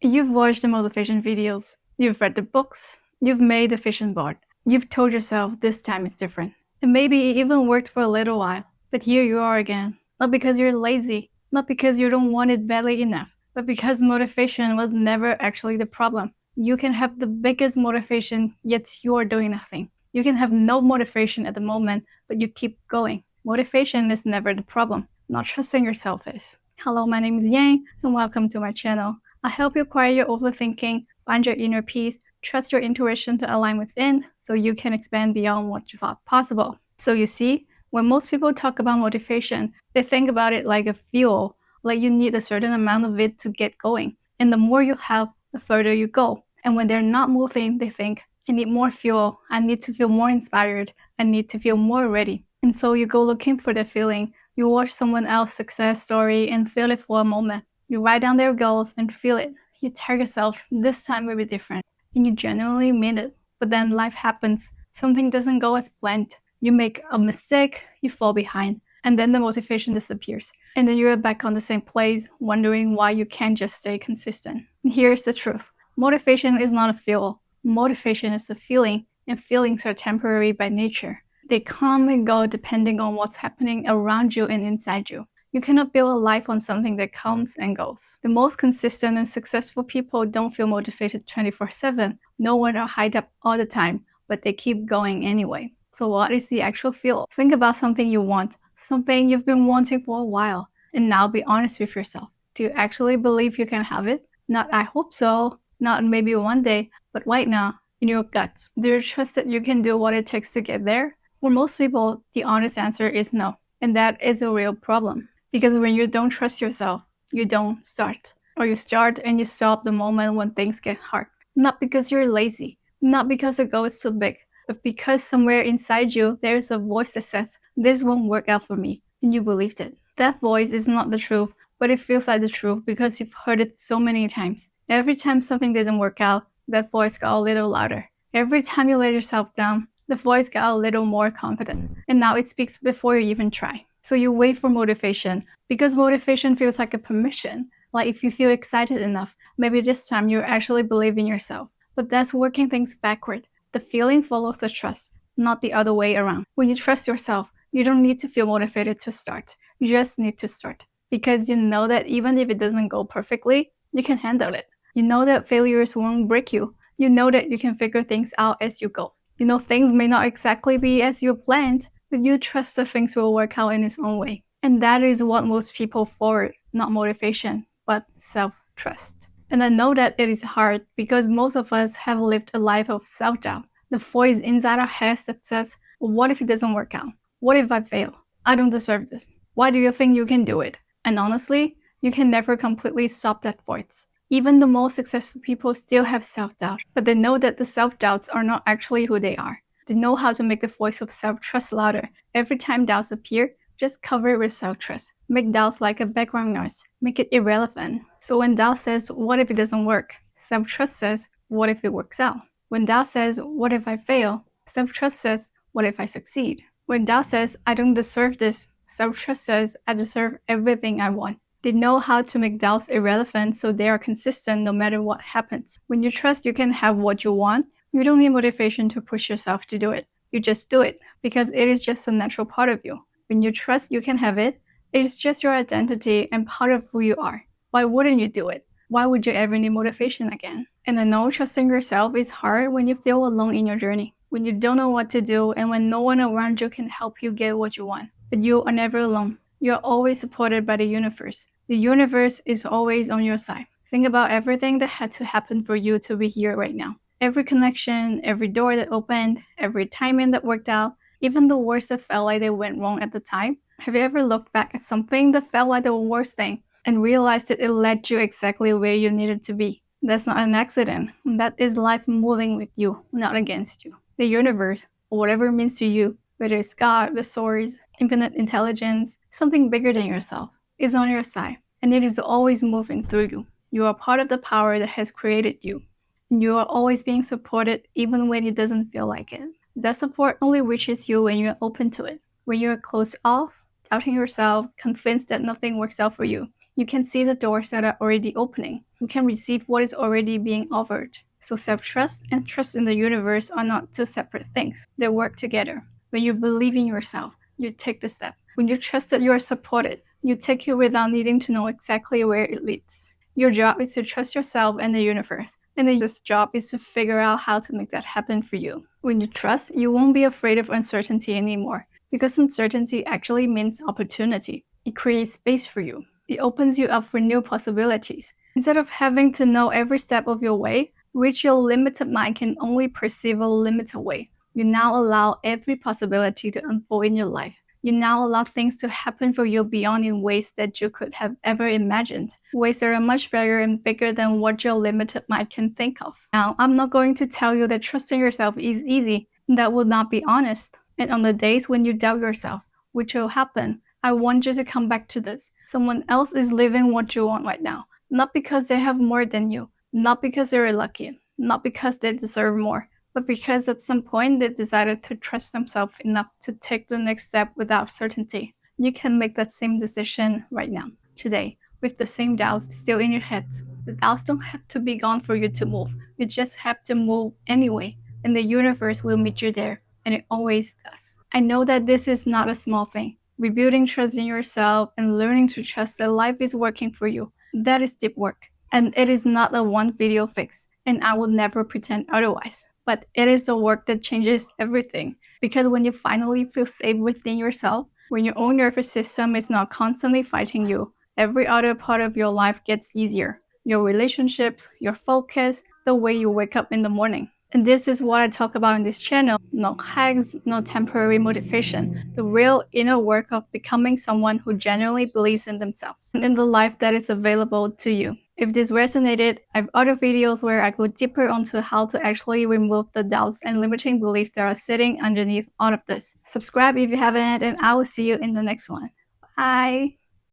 You've watched the motivation videos, you've read the books, you've made the vision board, you've told yourself this time is different. And maybe it even worked for a little while, but here you are again. Not because you're lazy, not because you don't want it badly enough, but because motivation was never actually the problem. You can have the biggest motivation, yet you're doing nothing. You can have no motivation at the moment, but you keep going. Motivation is never the problem, not trusting yourself is. Hello, my name is Yang, and welcome to my channel. I help you quiet your overthinking, find your inner peace, trust your intuition to align within so you can expand beyond what you thought possible. So you see, when most people talk about motivation, they think about it like a fuel, like you need a certain amount of it to get going. And the more you have, the further you go. And when they're not moving, they think, I need more fuel, I need to feel more inspired, I need to feel more ready. And so you go looking for the feeling. You watch someone else's success story and feel it for a moment. You write down their goals and feel it. You tell yourself, this time will be different. And you genuinely mean it. But then life happens. Something doesn't go as planned. You make a mistake, you fall behind. And then the motivation disappears. And then you're back on the same place, wondering why you can't just stay consistent. And here's the truth. Motivation is not a fuel. Motivation is a feeling, and feelings are temporary by nature. They come and go depending on what's happening around you and inside you. You cannot build a life on something that comes and goes. The most consistent and successful people don't feel motivated 24/7. No one are hyped up all the time, but they keep going anyway. So what is the actual feel? Think about something you want, something you've been wanting for a while, and now be honest with yourself. Do you actually believe you can have it? Not I hope so, not maybe one day, but right now, in your gut. Do you trust that you can do what it takes to get there? For most people, the honest answer is no, and that is a real problem. Because when you don't trust yourself, you don't start. Or you start and you stop the moment when things get hard. Not because you're lazy, not because the goal is too big, but because somewhere inside you there's a voice that says, this won't work out for me, and you believed it. That voice is not the truth, but it feels like the truth because you've heard it so many times. Every time something didn't work out, that voice got a little louder. Every time you let yourself down, the voice got a little more confident. And now it speaks before you even try. So you wait for motivation, because motivation feels like a permission. Like if you feel excited enough, maybe this time you actually believe in yourself. But that's working things backward. The feeling follows the trust, not the other way around. When you trust yourself, you don't need to feel motivated to start. You just need to start. Because you know that even if it doesn't go perfectly, you can handle it. You know that failures won't break you. You know that you can figure things out as you go. You know things may not exactly be as you planned, but you trust that things will work out in its own way. And that is what most people forward, not motivation, but self-trust. And I know that it is hard because most of us have lived a life of self-doubt. The voice inside our heads that says, what if it doesn't work out? What if I fail? I don't deserve this. Why do you think you can do it? And honestly, you can never completely stop that voice. Even the most successful people still have self-doubt, but they know that the self-doubts are not actually who they are. They know how to make the voice of self-trust louder. Every time doubts appear, just cover it with self-trust. Make doubts like a background noise. Make it irrelevant. So when doubt says, what if it doesn't work? Self-trust says, what if it works out? When doubt says, what if I fail? Self-trust says, what if I succeed? When doubt says, I don't deserve this, self-trust says, I deserve everything I want. They know how to make doubts irrelevant so they are consistent no matter what happens. When you trust you can have what you want, you don't need motivation to push yourself to do it. You just do it because it is just a natural part of you. When you trust you can have it, it is just your identity and part of who you are. Why wouldn't you do it? Why would you ever need motivation again? And I know trusting yourself is hard when you feel alone in your journey, when you don't know what to do, and when no one around you can help you get what you want. But you are never alone. You are always supported by the universe. The universe is always on your side. Think about everything that had to happen for you to be here right now. Every connection, every door that opened, every timing that worked out, even the worst that felt like they went wrong at the time. Have you ever looked back at something that felt like the worst thing and realized that it led you exactly where you needed to be? That's not an accident. That is life moving with you, not against you. The universe, or whatever it means to you, whether it's God, the source, infinite intelligence, something bigger than yourself, is on your side, and it is always moving through you. You are part of the power that has created you. And you are always being supported even when it doesn't feel like it. That support only reaches you when you're open to it. When you're closed off, doubting yourself, convinced that nothing works out for you, you can see the doors that are already opening. You can receive what is already being offered. So self-trust and trust in the universe are not two separate things. They work together. When you believe in yourself, you take the step. When you trust that you are supported, you take it without needing to know exactly where it leads. Your job is to trust yourself and the universe. And this job is to figure out how to make that happen for you. When you trust, you won't be afraid of uncertainty anymore. Because uncertainty actually means opportunity. It creates space for you. It opens you up for new possibilities. Instead of having to know every step of your way, which your limited mind can only perceive a limited way, you now allow every possibility to unfold in your life. You now allow things to happen for you beyond in ways that you could have ever imagined, ways that are much better and bigger than what your limited mind can think of. Now, I'm not going to tell you that trusting yourself is easy. That would not be honest. And on the days when you doubt yourself, which will happen, I want you to come back to this. Someone else is living what you want right now. Not because they have more than you, not because they're lucky, not because they deserve more, but because at some point they decided to trust themselves enough to take the next step without certainty. You can make that same decision right now, today, with the same doubts still in your head. The doubts don't have to be gone for you to move. You just have to move anyway, and the universe will meet you there, and it always does. I know that this is not a small thing. Rebuilding trust in yourself and learning to trust that life is working for you, that is deep work. And it is not a one video fix, and I will never pretend otherwise. But it is the work that changes everything. Because when you finally feel safe within yourself, when your own nervous system is not constantly fighting you, every other part of your life gets easier. Your relationships, your focus, the way you wake up in the morning. And this is what I talk about in this channel. No hacks, no temporary motivation. The real inner work of becoming someone who genuinely believes in themselves and in the life that is available to you. If this resonated, I have other videos where I go deeper onto how to actually remove the doubts and limiting beliefs that are sitting underneath all of this. Subscribe if you haven't, and I will see you in the next one. Bye!